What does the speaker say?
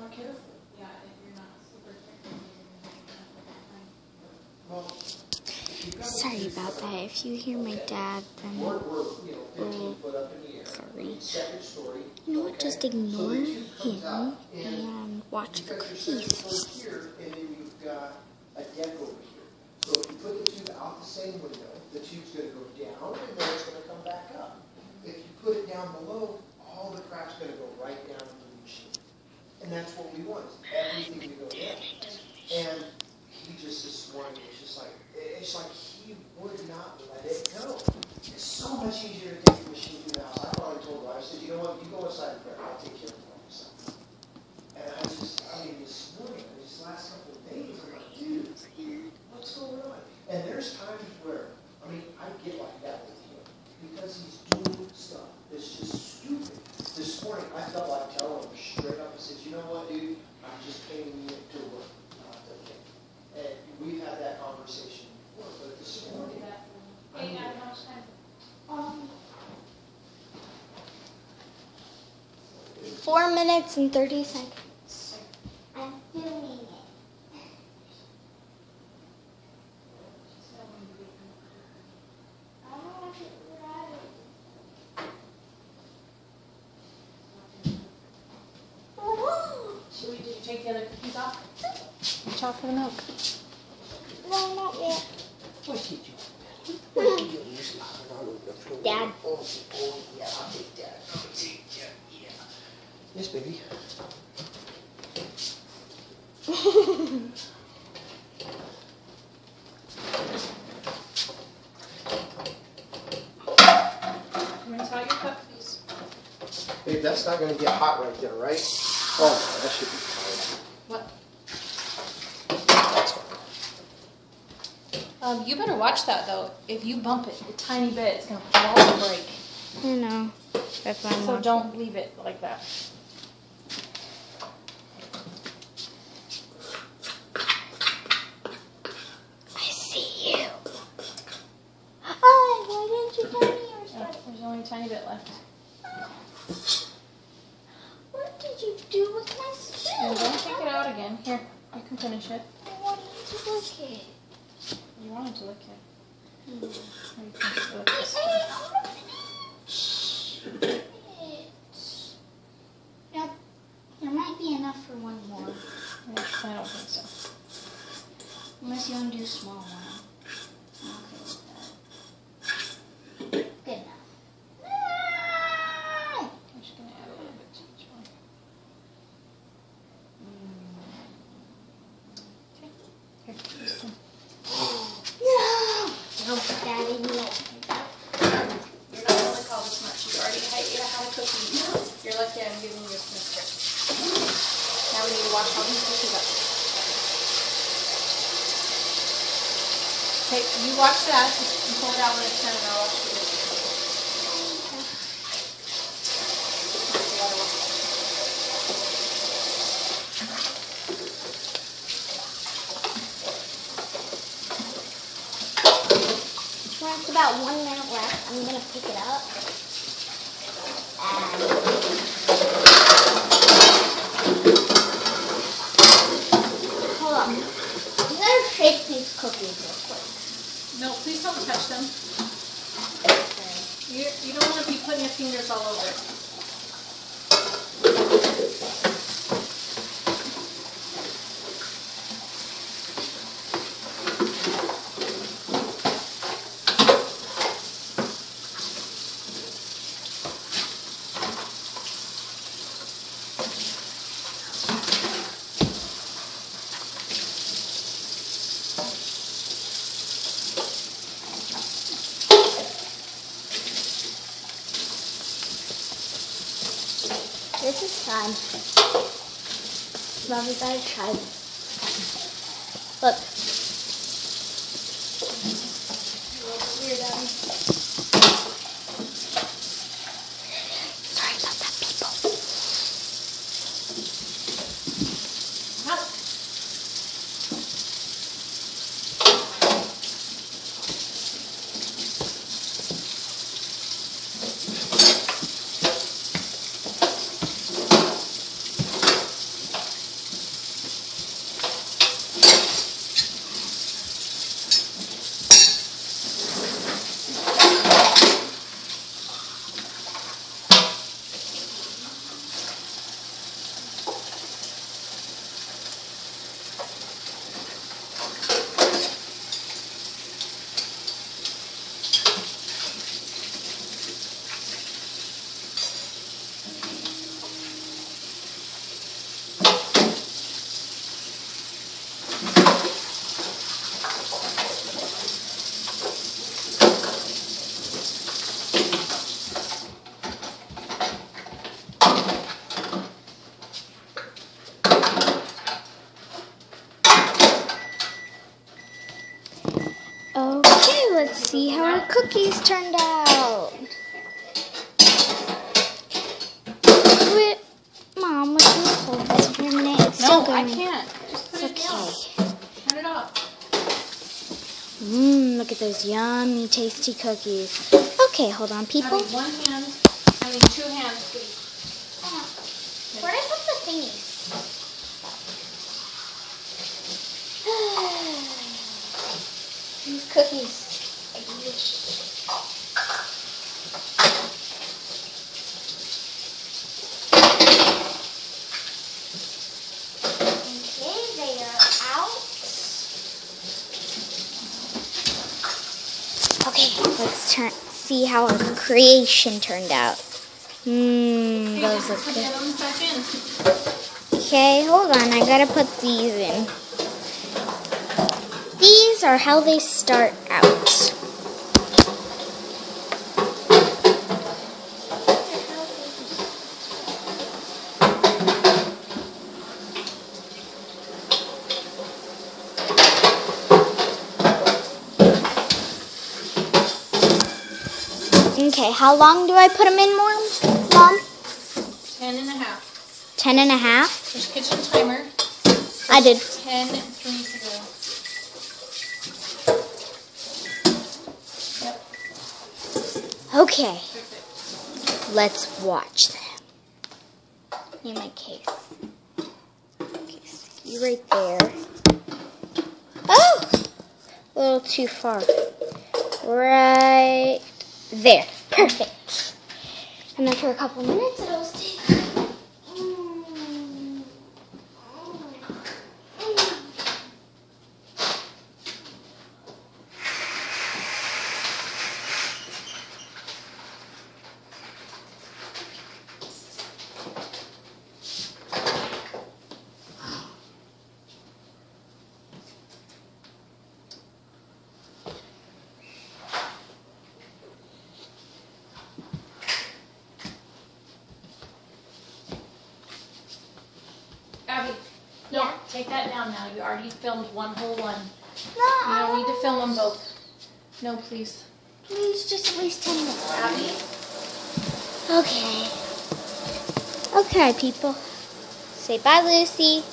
more careful. Yeah, if you're not super careful, you're going to have a hard time. Sorry about that. If you hear my dad, then sorry. You know what? Just ignore him and watch the cookies. Here, and then you've got a deck over here. So if you put the tube out the same window, the tube's going to go down and then it's going to come back up. If you put it down below, all the crap's going to go right down into the machine. And that's what we want, is everything to go down. And he just this morning was just like, it's like he would not let it go. It's so much easier to take the machine through the house. I probably told her, I said, you know what, you go inside and prep, I'll take care of it myself. And this morning, these last couple of days, I'm like, dude, what's going on? And there's times where, I get like that with him, because he's doing stuff that's just stupid. This morning, I felt like telling him straight up, I said, you know what, dude, I'm just paying you to work. Okay. And we've had that conversation before, but this morning, Hey, how much time? 4 minutes and 30 seconds. I'm filming it. Did you take the other cookies off? Chocolate milk. No, not yet. what did you do? Dad. Oh, yeah, I'll take that. I'll take that, yeah. Yes, baby. Rinse out your cookies. Babe, that's not going to get hot right there, right? Oh, no, that should be fine. What? That's fine. You better watch that though. If you bump it a tiny bit, it's gonna fall and break. I know. That's why I'm So watching. don't leave it like that. I see you. Oh, why didn't you tell me you were Yeah, starting? there's only a tiny bit left. What did you do with my And spoon? don't take it out again. Here, you can finish it. I wanted to look at it. You wanted to lick it. Or you can just lick this one. Yep. There might be enough for one more. Yeah, I don't think so. Unless you want to do a small one. I'm okay with that. Good enough. I'm just gonna add a little bit to each one. Okay. Here, this one. No! Daddy, no. You're not gonna lick all this much. You already had a cookie. You're lucky I'm giving you a snicker. Now we need to wash all these dishes up. Okay, you watch that. You pull it out when it's time and I'll wash the dishes. Well, it's about 1 minute left. I'm going to pick it up. And hold on. I'm going to shake these cookies real quick. No, please don't touch them. You don't want to be putting your fingers all over it. This is fun. Mom, we gotta try this. Look. A little bit weird, Abby. Sorry about that, people. Hot. our cookies turned out. Wait, Mom, would you hold this for a minute? It's still No, going. I can't. Just put it down. Turn it off. Look at those yummy, tasty cookies. Okay, hold on, people. Two hands, please. Where did I put the thingies? These cookies. Okay, they are out. Okay, let's see how our creation turned out. Those look Put the good. other ones back in. Okay, hold on. I gotta put these in. These are how they start out. Okay, how long do I put them in, Mom? 10 and a half. 10 and a half? There's kitchen timer. I did. 10 3 to go. Yep. Okay, let's watch them. In my case. Okay, you right there. Oh! A little too far. Right there. Perfect. And after a couple minutes, it'll stay there. Abby, no, take that down now. You already filmed one whole one. No, You don't need to film them both. No, please. please, just at least 10 minutes. Abby? Okay. Okay, people. Say bye, Lucy.